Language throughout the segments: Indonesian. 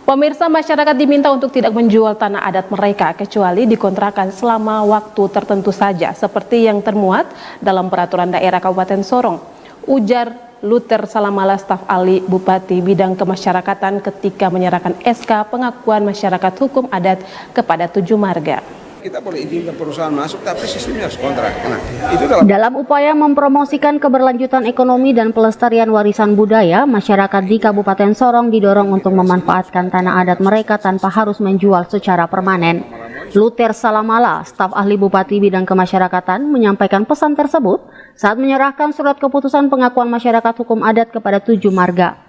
Pemirsa, masyarakat diminta untuk tidak menjual tanah adat mereka kecuali dikontrakan selama waktu tertentu saja, seperti yang termuat dalam Peraturan Daerah Kabupaten Sorong. Ujar Luther Salamala, staf ahli Bupati Bidang Kemasyarakatan ketika menyerahkan SK pengakuan masyarakat hukum adat kepada 7 marga. Kita boleh izinkan perusahaan masuk, tapi sistemnya harus kontrak. Nah, itu dalam upaya mempromosikan keberlanjutan ekonomi dan pelestarian warisan budaya, masyarakat di Kabupaten Sorong didorong untuk memanfaatkan tanah adat mereka tanpa harus menjual secara permanen. Luther Salamala, staf ahli Bupati Bidang Kemasyarakatan, menyampaikan pesan tersebut saat menyerahkan surat keputusan pengakuan masyarakat hukum adat kepada 7 marga.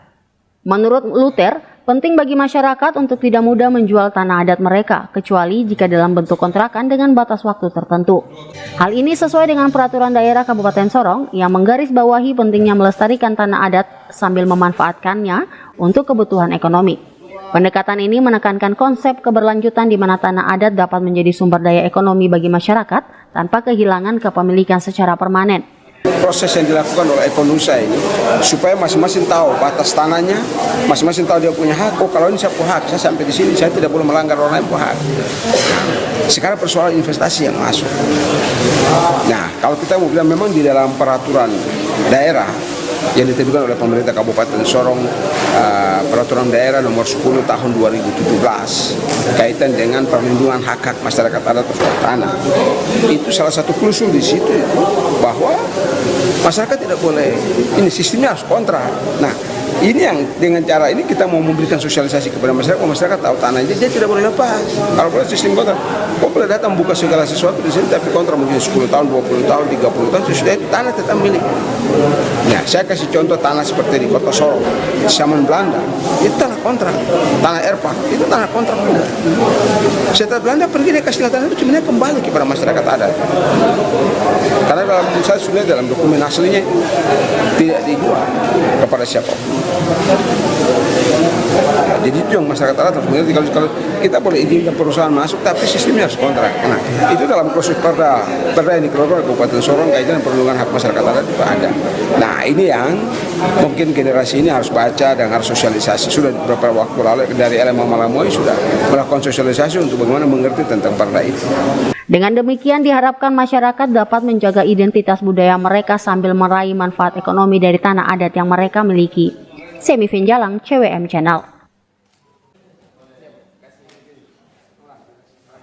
Menurut Luther, penting bagi masyarakat untuk tidak mudah menjual tanah adat mereka, kecuali jika dalam bentuk kontrakan dengan batas waktu tertentu. Hal ini sesuai dengan Peraturan Daerah Kabupaten Sorong yang menggarisbawahi pentingnya melestarikan tanah adat sambil memanfaatkannya untuk kebutuhan ekonomi. Pendekatan ini menekankan konsep keberlanjutan di mana tanah adat dapat menjadi sumber daya ekonomi bagi masyarakat tanpa kehilangan kepemilikan secara permanen. Proses yang dilakukan oleh Ekonusa ini supaya masing-masing tahu batas tanahnya, masing-masing tahu dia punya hak. Oh, kalau ini saya punya hak, saya sampai di sini saya tidak boleh melanggar orang lain punya hak. Sekarang persoalan investasi yang masuk. Nah, kalau kita mau bilang memang di dalam peraturan daerah yang diterbitkan oleh pemerintah Kabupaten Sorong, Peraturan Daerah Nomor 10 Tahun 2017 kaitan dengan perlindungan hak-hak masyarakat adat terhadap tanah. Itu salah satu klausul di situ bahwa masyarakat tidak boleh, ini sistemnya harus kontrak. Nah, ini yang dengan cara ini kita mau memberikan sosialisasi kepada masyarakat tahu tanahnya dia tidak boleh lepas. Kalau boleh sistem kontrak, kok boleh datang buka segala sesuatu di sini tapi kontrak mungkin 10 tahun, 20 tahun, 30 tahun sudah itu tanah tetap milik. Nah, saya kasih contoh tanah seperti di Kota Sorong, di zaman Belanda, itu tanah kontrak, tanah Erpak, itu tanah kontrak juga. Setelah Belanda pergi dia kasih tanah itu cuma kembali kepada masyarakat adat. Karena dalam saya sudah dalam dokumen aslinya tidak dijual kepada siapapun. Nah, jadi itu yang masyarakat adat harus mengerti. Kalau kita boleh izinkan perusahaan masuk, tapi sistemnya harus kontrak. Nah, itu dalam proses perda yang dikeluarkan oleh Kabupaten Sorong kaitan dengan perlindungan hak masyarakat adat itu ada. Nah, ini yang mungkin generasi ini harus baca dan harus sosialisasi. Sudah beberapa waktu lalu dari LMA Malamoy sudah melakukan sosialisasi untuk bagaimana mengerti tentang perda itu. Dengan demikian diharapkan masyarakat dapat menjaga identitas budaya mereka sambil meraih manfaat ekonomi dari tanah adat yang mereka miliki. Semi Finjalang, CWM Channel.